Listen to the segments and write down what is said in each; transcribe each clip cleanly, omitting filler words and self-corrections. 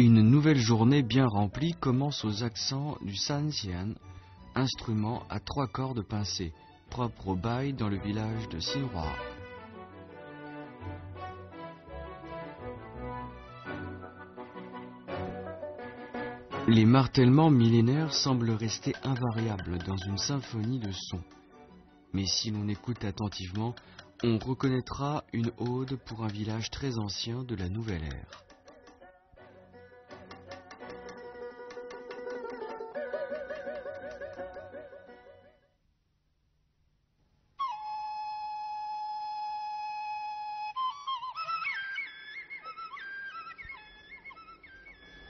Une nouvelle journée bien remplie commence aux accents du sanxian, instrument à 3 cordes pincées, propre au bai dans le village de Xinhua. Les martèlements millénaires semblent rester invariables dans une symphonie de sons. Mais si l'on écoute attentivement, on reconnaîtra une ode pour un village très ancien de la nouvelle ère.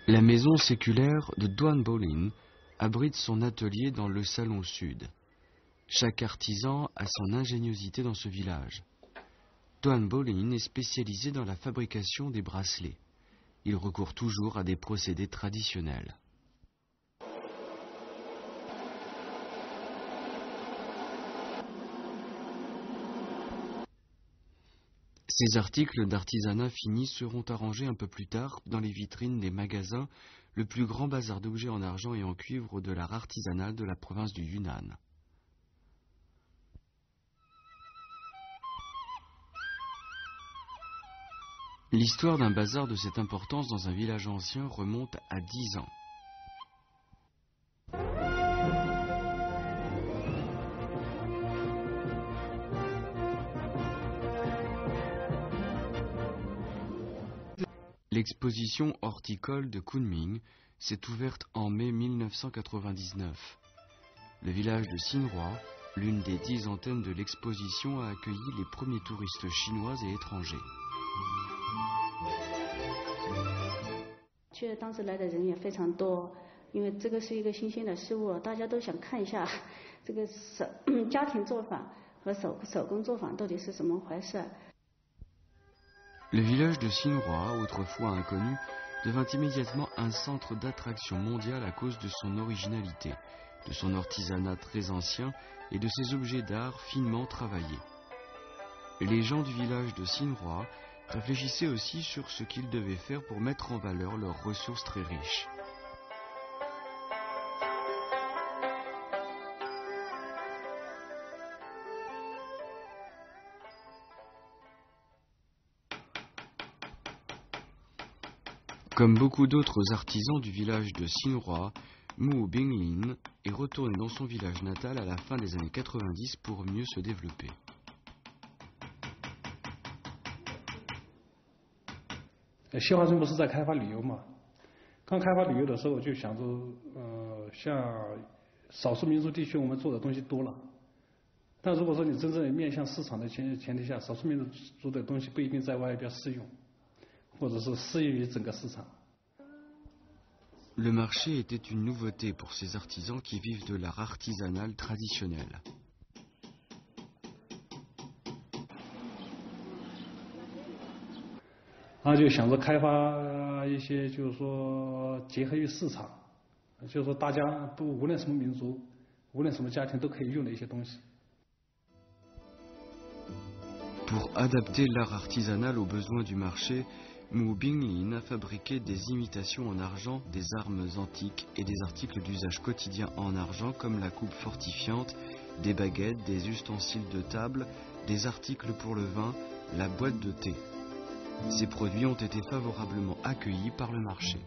La maison séculaire de Duan Bolin abrite son atelier dans le salon sud. Chaque artisan a son ingéniosité dans ce village. Duan Bolin est spécialisé dans la fabrication des bracelets. Il recourt toujours à des procédés traditionnels. Ces articles d'artisanat fini seront arrangés un peu plus tard dans les vitrines des magasins, le plus grand bazar d'objets en argent et en cuivre de l'art artisanal de la province du Yunnan. L'histoire d'un bazar de cette importance dans un village ancien remonte à 10 ans. L'exposition horticole de Kunming s'est ouverte en mai 1999. Le village de Xinhua, l'une des 10 antennes de l'exposition, a accueilli les premiers touristes chinois et étrangers. 去当时来的人也非常多，因为这个是一个新鲜的事物，大家都想看一下这个家庭作坊和手工作坊到底是怎么回事。 Le village de Xinhua, autrefois inconnu, devint immédiatement un centre d'attraction mondiale à cause de son originalité, de son artisanat très ancien et de ses objets d'art finement travaillés. Les gens du village de Xinhua réfléchissaient aussi sur ce qu'ils devaient faire pour mettre en valeur leurs ressources très riches. Comme beaucoup d'autres artisans du village de Xinhua, Mu Binglin est retourné dans son village natal à la fin des années 90 pour mieux se développer. 西华镇不是在开发旅游嘛？刚开发旅游的时候，就想着，像少数民族地区我们做的东西多了，但如果说你真正面向市场的前提下，少数民族的东西不一定在外边适用。 Le marché était une nouveauté pour ces artisans qui vivent de l'art artisanal traditionnel. Pour adapter l'art artisanal aux besoins du marché, Mu Binglin a fabriqué des imitations en argent des armes antiques et des articles d'usage quotidien en argent comme la coupe fortifiante, des baguettes, des ustensiles de table, des articles pour le vin, la boîte de thé. Ces produits ont été favorablement accueillis par le marché.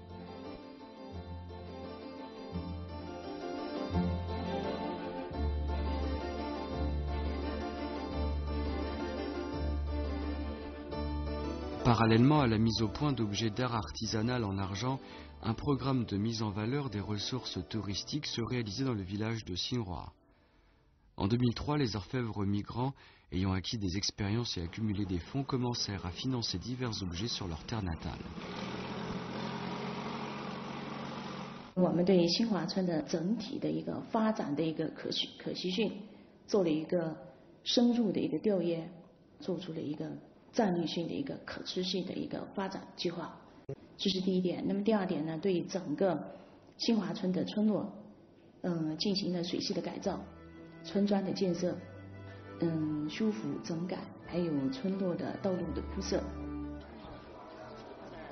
Parallèlement à la mise au point d'objets d'art artisanal en argent, un programme de mise en valeur des ressources touristiques se réalisait dans le village de Xinhua. En 2003, les orfèvres migrants, ayant acquis des expériences et accumulé des fonds, commencèrent à financer divers objets sur leur terre natale. 我们对新华村的整体的一个发展的一个可持续性做了一个深入的一个调研，做出了一个战略性的一个可持续的一个发展计划，这是第一点。那么第二点呢，对整个新华村的村落，进行了水系的改造、村庄的建设，修复整改，还有村落的道路的铺设。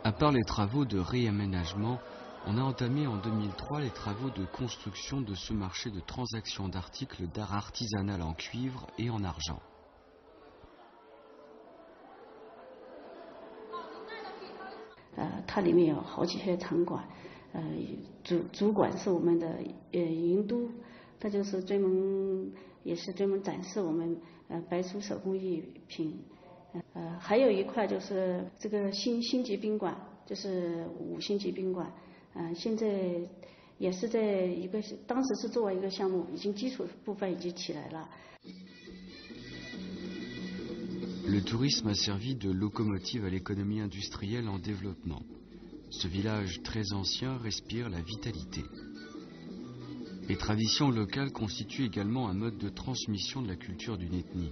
À part les travaux de réaménagement, on a entamé en 2003 les travaux de construction de ce marché de transaction d'articles d'art artisanal en cuivre et en argent. 它里面有好几些场馆，主管是我们的营都，它就是专门展示我们白族手工艺品。还有一块就是这个星级宾馆，就是5星级宾馆，现在也是在当时是作为一个项目，已经基础部分已经起来了。Le tourisme a servi de locomotive à l'économie industrielle en développement. Ce village très ancien respire la vitalité. Les traditions locales constituent également un mode de transmission de la culture d'une ethnie.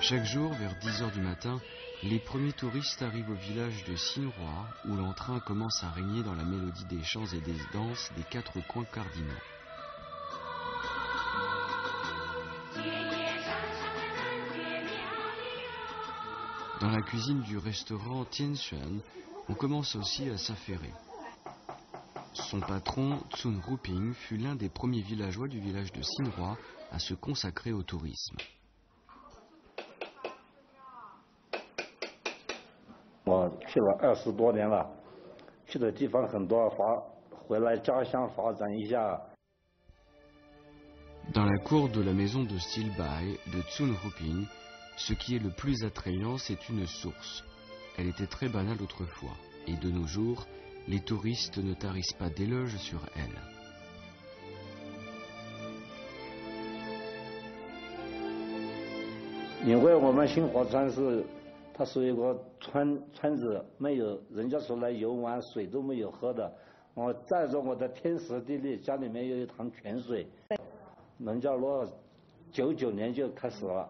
Chaque jour, vers 10 heures du matin, les premiers touristes arrivent au village de Sinroa, où l'entrain commence à régner dans la mélodie des chants et des danses des 4 coins cardinaux. Dans la cuisine du restaurant Tianxuan, on commence aussi à s'affairer. Son patron, Tsun Ruping, fut l'un des premiers villageois du village de Sinroa à se consacrer au tourisme. 我去了20多年了，去的地方很多，回来家乡发展一下。Dans la cour de la maison de style Bai de Tsun Ruping, ce qui est le plus attrayant, c'est une source. Elle était très banale autrefois, et de nos jours, les touristes ne tarissent pas d'éloges sur elle. 因为我们新华村它是一个村子，没有人家出来游玩，水都没有喝的。我再说我的天时地利，家里面有一塘泉水。农家乐99年就开始了，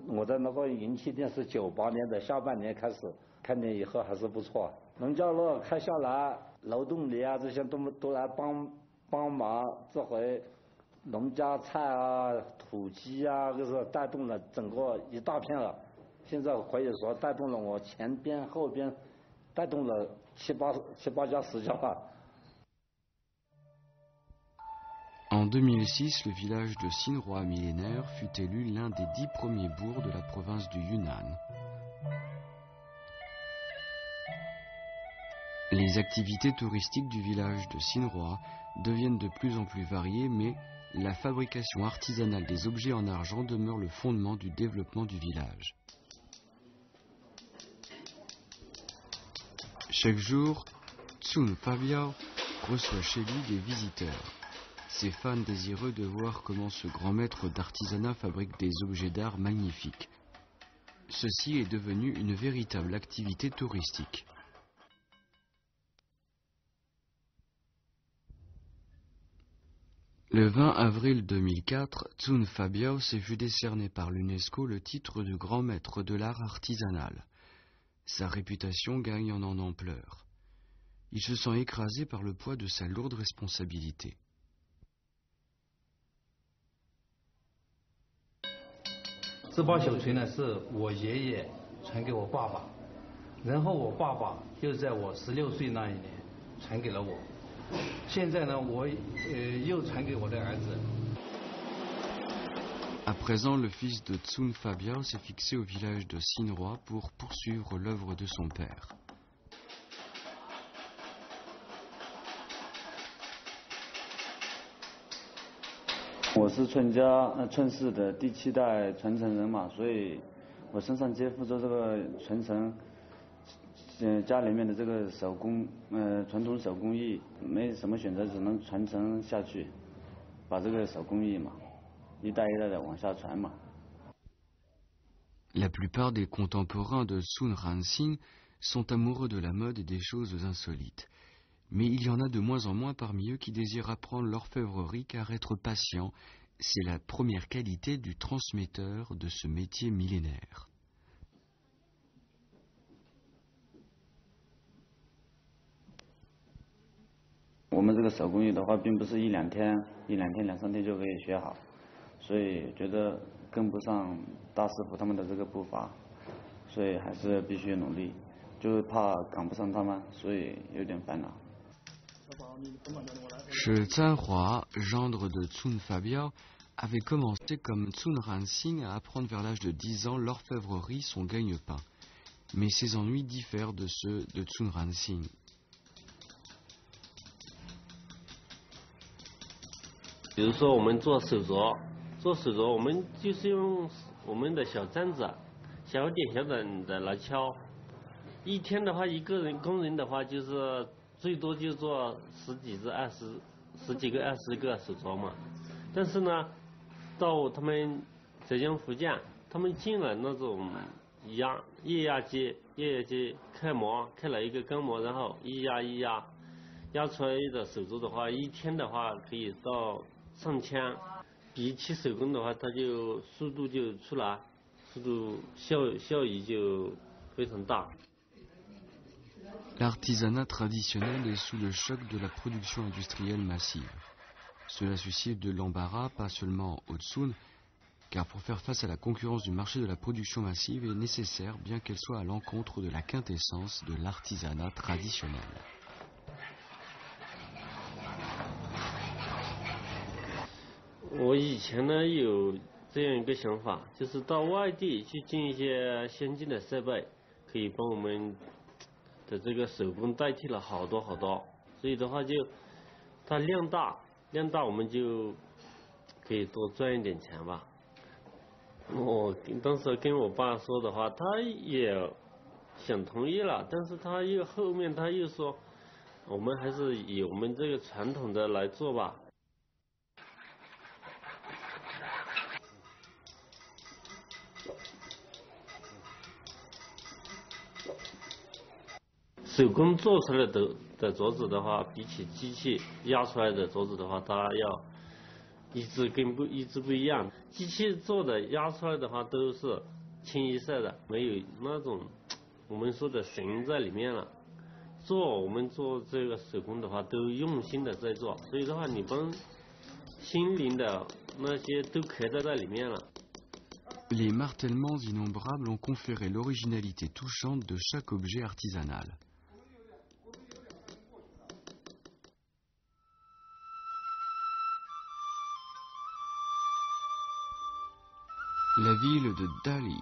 我的那个银器店是98年的下半年开始，开年以后还是不错。农家乐开下来，劳动力啊这些都来帮忙，这回农家菜啊、土鸡啊，就是带动了整个一大片了。现在可以说带动了我前边后边，带动了七八家10家吧。En 2006, le village de Sinroa millénaire fut élu l'un des 10 premiers bourgs de la province du Yunnan. Les activités touristiques du village de Sinroa deviennent de plus en plus variées, mais la fabrication artisanale des objets en argent demeure le fondement du développement du village. Chaque jour, Tsun Fabiao reçoit chez lui des visiteurs. Ses fans désireux de voir comment ce grand maître d'artisanat fabrique des objets d'art magnifiques. Ceci est devenu une véritable activité touristique. Le 20 avril 2004, Tsun Fabiao s'est vu décerner par l'UNESCO le titre de grand maître de l'art artisanal. Sa réputation gagne en ampleur. Il se sent écrasé par le poids de sa lourde responsabilité. Ce 把小锤呢是我爷爷传给我爸爸，然后我爸爸又在我16岁那一年传给了我，现在呢我又传给我的儿子。À présent, le fils de Tsun Fabiao s'est fixé au village de Xinhua pour poursuivre l'œuvre de son père.我是村氏的第7代传承人嘛，所以我身上肩负着这个传承家里面的这个手工传统手工艺，没什么选择，只能传承下去，把这个手工艺嘛一代一代的往下传嘛。La plupart des contemporains de Sun Ranxing sont amoureux de la mode et des choses insolites. Mais il y en a de moins en moins parmi eux qui désirent apprendre l'orfèvrerie car être patient, c'est la première qualité du transmetteur de ce métier millénaire. On 们这个手工艺的话，并不是一两天、2、3天就可以学好，所以觉得跟不上大师傅他们的这个步伐，所以还是必须努力，就是怕赶不上他们，所以有点烦恼。Shi Zhanhua, gendre de Tsun Fabiao, avait commencé comme Tsun Ranxing à apprendre vers l'âge de 10 ans l'orfèvrerie, son gagne-pain. Mais ses ennuis diffèrent de ceux de Tsun Ranxing. 比如说我们做手镯，我们就是用我们的小簪子，小点的来敲。一天的话，一个工人的话，就是最多就做十几个、20个手镯嘛。但是呢，到他们浙江、福建，他们进了那种液压机开模，开了一个钢模，然后一压出来的手镯的话，一天的话可以到上千。比起手工的话，它就速度就出来，速度效益就非常大。L'artisanat traditionnel est sous le choc de la production industrielle massive. Cela suscite de l'embarras, pas seulement au Tsun, car pour faire face à la concurrence du marché de la production massive est nécessaire, bien qu'elle soit à l'encontre de la quintessence de l'artisanat traditionnel. 我以前呢有这样一个想法，就是到外地去进一些先进的设备，可以帮我们的这个手工代替了好多，所以的话就它量大我们就可以多赚一点钱吧。我当时跟我爸说的话，他也想同意了，但是后面他又说，我们还是以我们这个传统的来做吧。手工做出来的镯子的话，比起机器压出来的镯子的话，它要一支不一样。机器做的压出来的话都是清一色的，没有那种我们说的神在里面了。我们做这个手工的话，都用心的在做，所以的话，你帮心灵的那些都刻在里面了。Les martellements innombrables ont conféré l'originalité touchante de chaque objet artisanal. La ville de Dali,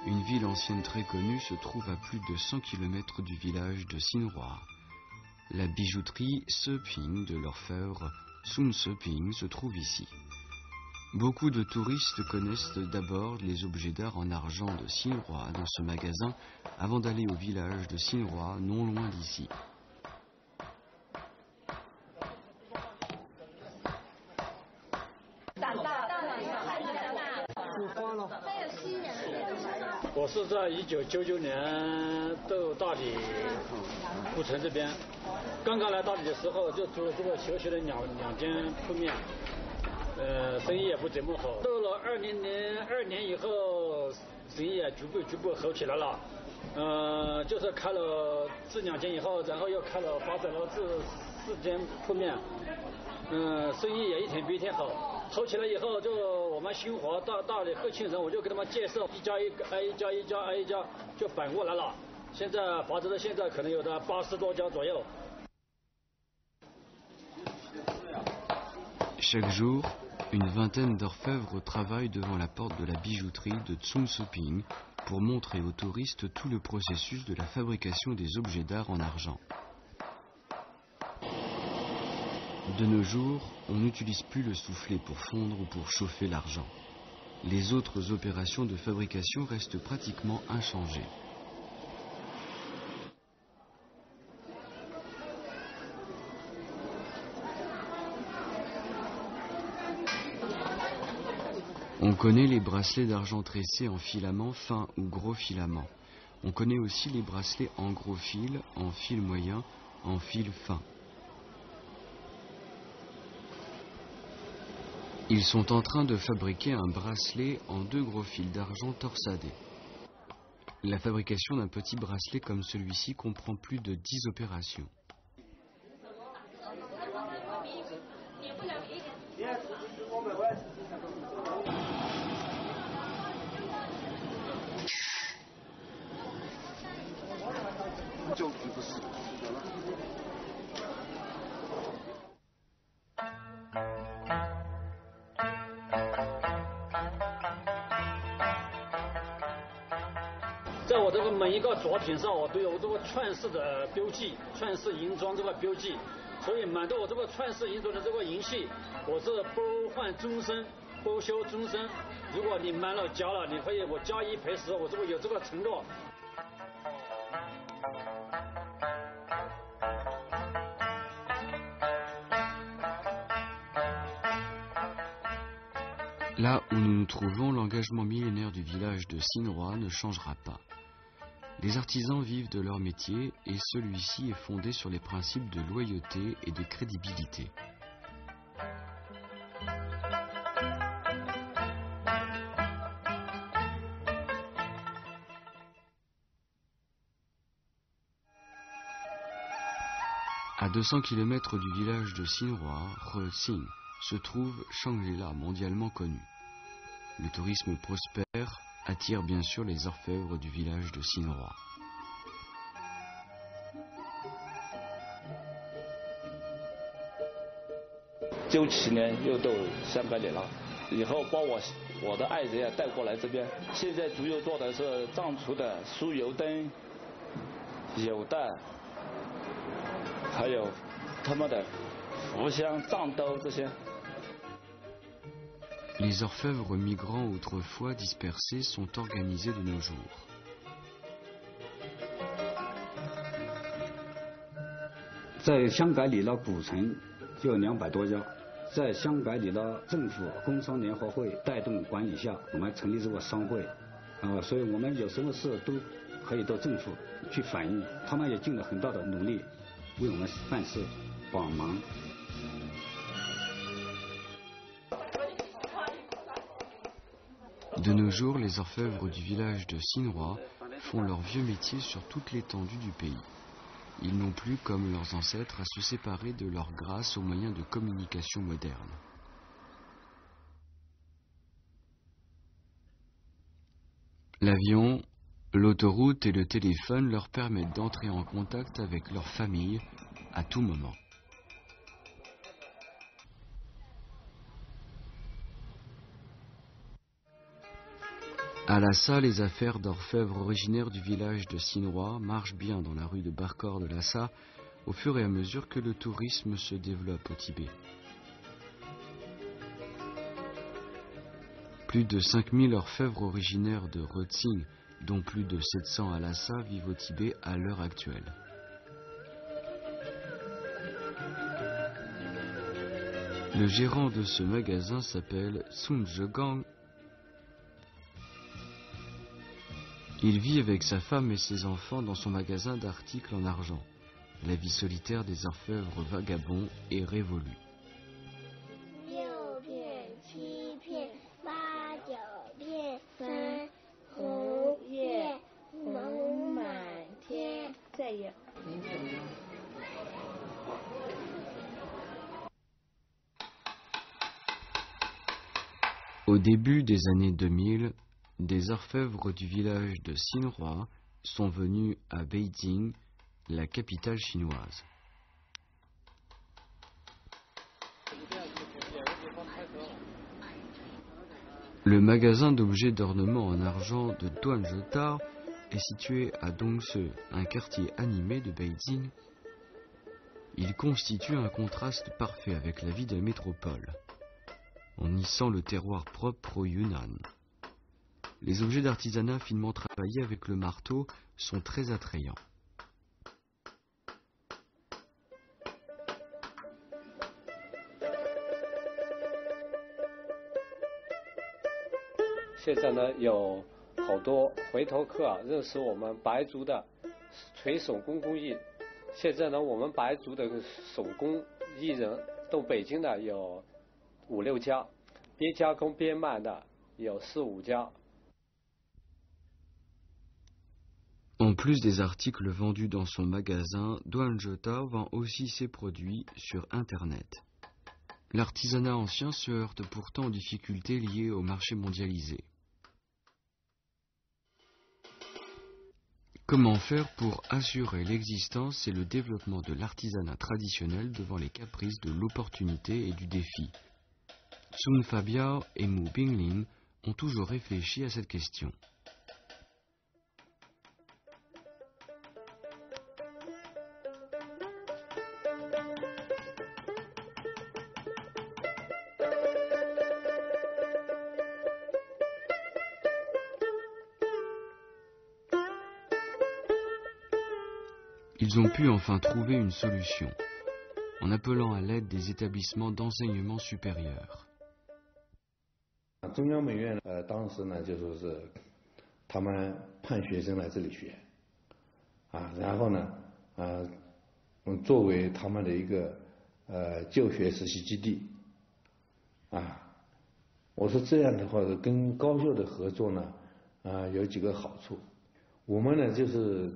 une ville ancienne très connue, se trouve à plus de 100 km du village de Xinhua. La bijouterie Seping de l'orfèvre Sun Seping se trouve ici. Beaucoup de touristes connaissent d'abord les objets d'art en argent de Xinhua dans ce magasin avant d'aller au village de Xinhua, non loin d'ici. Je suis在1999年到大理古城这边，刚刚来大理的时候就租了这个小小的两间铺面，生意也不怎么好。到了2002年以后，生意也逐步好起来了。就是开了这2间以后，然后又发展了这4间铺面，生意也一天比一天好起来以后，就我们新华大理贺庆人，我就给他们介绍一家挨一家就反过来了。现在发展到现在可能有的80多家左右。 Chaque jour, Une vingtaine d'orfèvres travaillent devant la porte de la bijouterie de Tsungsoping pour montrer aux touristes tout le processus de la fabrication des objets d'art en argent. De nos jours, on n'utilise plus le soufflet pour fondre ou pour chauffer l'argent. Les autres opérations de fabrication restent pratiquement inchangées. On connaît les bracelets d'argent tressés en filaments fins ou gros filaments. On connaît aussi les bracelets en gros fil, en fil moyen, en fil fin. Ils sont en train de fabriquer un bracelet en 2 gros fils d'argent torsadés. La fabrication d'un petit bracelet comme celui-ci comprend plus de 10 opérations.在我这个每一个作品上，我都有这个串式的标记，串式银装这个标记，所以买到我这个串式银装的这个银器，我是包换终身，包销终身。如果你买了交了，你可以我加1赔10，我这个有这个承诺。 Là où nous nous trouvons, l'engagement millénaire du village de Sinroa ne changera pas. Les artisans vivent de leur métier et celui-ci est fondé sur les principes de loyauté et de crédibilité. À 200 km du village de Sinroa, Rexing, se trouve Shangri-La, mondialement connu. Le tourisme prospère attire bien sûr les orfèvres du village de Sinroa.97年又到香格里拉，以后把我的爱人也带过来这边。现在主要做的是藏族的酥油灯、油袋，还有他们的福香、藏兜这些。 Les orfèvres migrants autrefois dispersés sont organisés de nos jours. Dans 香格里拉古城就有200多家，在香格里拉政府工商联合会带动管理下，我们成立这个商会，所以我们有什么事都可以到政府去反映，他们也尽了很大的努力为我们办事帮忙。 De nos jours, les orfèvres du village de Sinroa font leur vieux métier sur toute l'étendue du pays. Ils n'ont plus, comme leurs ancêtres, à se séparer de leur grâce aux moyens de communication modernes. L'avion, l'autoroute et le téléphone leur permettent d'entrer en contact avec leur famille à tout moment. À Lhassa, les affaires d'orfèvres originaires du village de Sinroa marchent bien dans la rue de Barkor de Lhassa au fur et à mesure que le tourisme se développe au Tibet. Plus de 5000 orfèvres originaires de Rexing, dont plus de 700 à Lhassa, vivent au Tibet à l'heure actuelle. Le gérant de ce magasin s'appelle Sun Zhegang. Il vit avec sa femme et ses enfants dans son magasin d'articles en argent. La vie solitaire des orfèvres vagabonds est révolue. Au début des années 2000, des orfèvres du village de Sinroa sont venus à Beijing, la capitale chinoise. Le magasin d'objets d'ornement en argent de Duanzhetao est situé à Dongse, un quartier animé de Beijing. Il constitue un contraste parfait avec la vie de la métropole. On y sent le terroir propre au Yunnan. Les objets d'artisanat finement travaillés avec le marteau sont très attrayants. Maintenant, il y a beaucoup de retours认识我们白族的锤手工工艺。现在呢，我们白族的手工艺人到北京的有5、6家，边加工边卖的有4、5家。En plus des articles vendus dans son magasin, Duanzhetao vend aussi ses produits sur Internet. L'artisanat ancien se heurte pourtant aux difficultés liées au marché mondialisé. Comment faire pour assurer l'existence et le développement de l'artisanat traditionnel devant les caprices de l'opportunité et du défi? Sun Fabiao et Mu Binglin ont toujours réfléchi à cette question. Ils ont pu enfin trouver une solution, en appelant à l'aide des établissements d'enseignement supérieur. 中央美院当时呢就说是他们派学生来这里学，然后呢作为他们的一个就学实习基地，我说这样的话跟高校的合作呢有几个好处，我们呢就是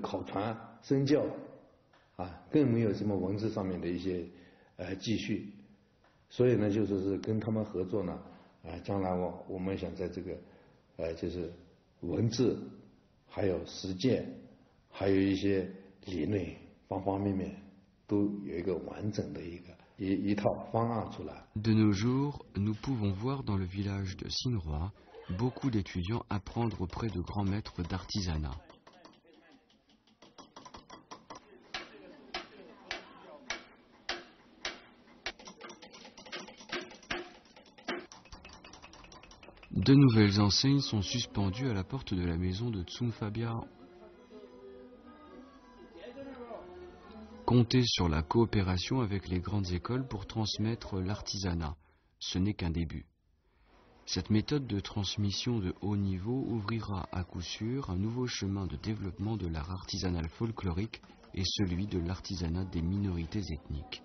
考传身教更没有什么文字上面的一些继续，所以呢就是跟他们合作呢将来我们想在这个就是文字还有实践还有一些理论方方面面都有一个完整的一套方案出来。 De nos jours, nous pouvons voir dans le village de Xinhua beaucoup d'étudiants apprendre auprès de grands maîtres d'artisanat. Deux nouvelles enseignes sont suspendues à la porte de la maison de Sun Fabiao. Comptez sur la coopération avec les grandes écoles pour transmettre l'artisanat. Ce n'est qu'un début. Cette méthode de transmission de haut niveau ouvrira à coup sûr un nouveau chemin de développement de l'art artisanal folklorique et celui de l'artisanat des minorités ethniques.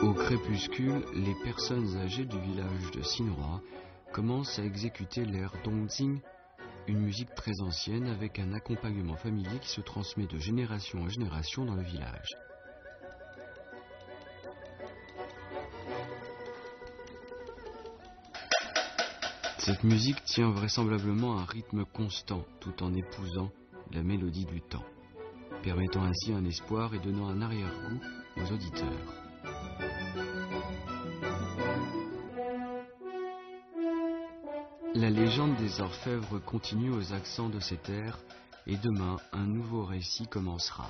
Au crépuscule, les personnes âgées du village de Xinhua commencent à exécuter l'air Dongxing, une musique très ancienne avec un accompagnement familier qui se transmet de génération en génération dans le village. Cette musique tient vraisemblablement un rythme constant tout en épousant la mélodie du temps, permettant ainsi un espoir et donnant un arrière-goût aux auditeurs. La légende des orfèvres continue aux accents de ces terres et demain un nouveau récit commencera.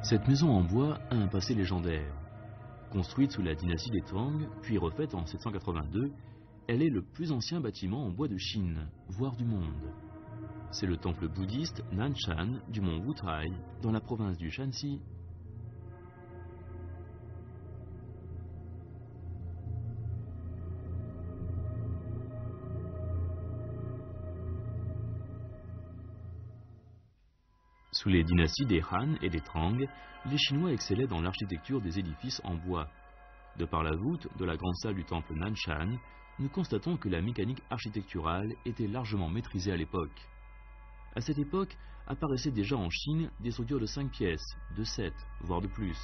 Cette maison en bois a un passé légendaire. Construite sous la dynastie des Tang, puis refaite en 782, elle est le plus ancien bâtiment en bois de Chine, voire du monde. C'est le temple bouddhiste Nanshan du mont Wutai, dans la province du Shanxi. Sous les dynasties des Han et des Tang, les Chinois excellaient dans l'architecture des édifices en bois. De par la voûte de la grande salle du temple Nanshan, nous constatons que la mécanique architecturale était largement maîtrisée à l'époque. À cette époque, apparaissaient déjà en Chine des structures de 5 pièces, de 7, voire de plus.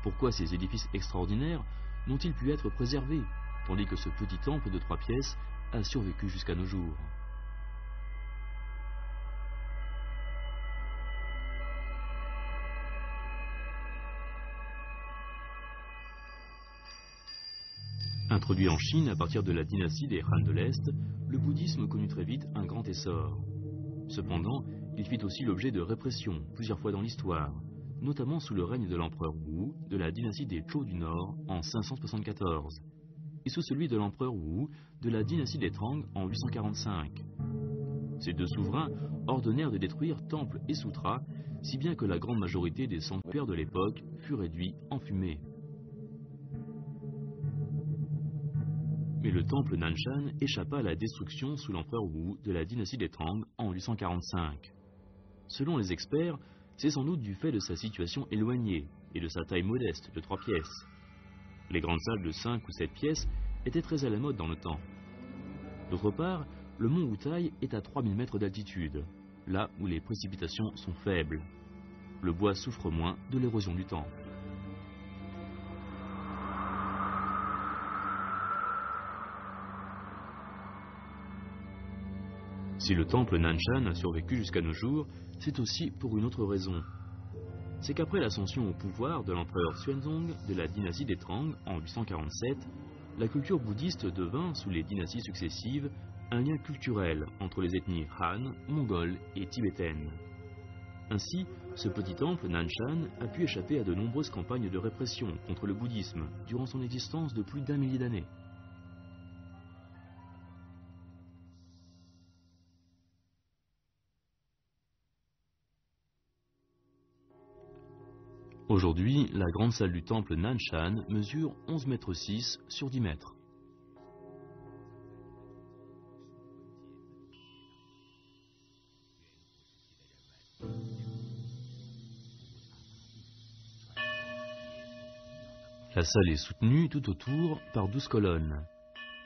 Pourquoi ces édifices extraordinaires n'ont-ils pu être préservés, tandis que ce petit temple de 3 pièces a survécu jusqu'à nos jours? Introduit en Chine à partir de la dynastie des Han de l'Est, le bouddhisme connut très vite un grand essor. Cependant, il fit aussi l'objet de répression plusieurs fois dans l'histoire, notamment sous le règne de l'empereur Wu de la dynastie des Zhou du Nord en 574, et sous celui de l'empereur Wu de la dynastie des Tang en 845. Ces deux souverains ordonnèrent de détruire temples et sutras, si bien que la grande majorité des sanctuaires de l'époque fut réduite en fumée. Mais le temple Nanshan échappa à la destruction sous l'empereur Wu de la dynastie des Tang en 845. Selon les experts, c'est sans doute du fait de sa situation éloignée et de sa taille modeste de 3 pièces. Les grandes salles de 5 ou 7 pièces étaient très à la mode dans le temps. D'autre part, le mont Wutai est à 3000 mètres d'altitude, là où les précipitations sont faibles. Le bois souffre moins de l'érosion du temple. Si le temple Nanshan a survécu jusqu'à nos jours, c'est aussi pour une autre raison. C'est qu'après l'ascension au pouvoir de l'empereur Xuanzong de la dynastie des Tang en 847, la culture bouddhiste devint, sous les dynasties successives, un lien culturel entre les ethnies Han, mongoles et tibétaines. Ainsi, ce petit temple Nanshan a pu échapper à de nombreuses campagnes de répression contre le bouddhisme durant son existence de plus d'1 millier d'années. Aujourd'hui, la grande salle du temple Nanshan mesure 11,6 mètres sur 10 mètres. La salle est soutenue tout autour par 12 colonnes.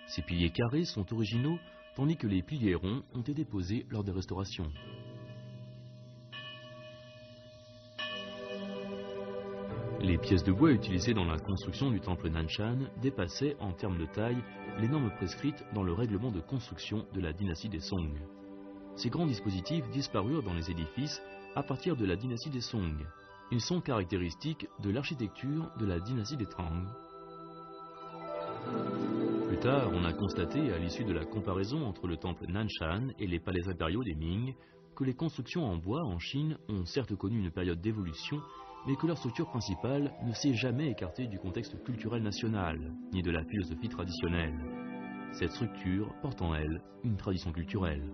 Ces piliers carrés sont originaux, tandis que les piliers ronds ont été posés lors des restaurations. Les pièces de bois utilisées dans la construction du temple Nanshan dépassaient, en termes de taille, les normes prescrites dans le règlement de construction de la dynastie des Song. Ces grands dispositifs disparurent dans les édifices à partir de la dynastie des Song. Ils sont caractéristiques de l'architecture de la dynastie des Tang. Plus tard, on a constaté, à l'issue de la comparaison entre le temple Nanshan et les palais impériaux des Ming, que les constructions en bois en Chine ont certes connu une période d'évolution, mais que leur structure principale ne s'est jamais écartée du contexte culturel national, ni de la philosophie traditionnelle. Cette structure porte en elle une tradition culturelle.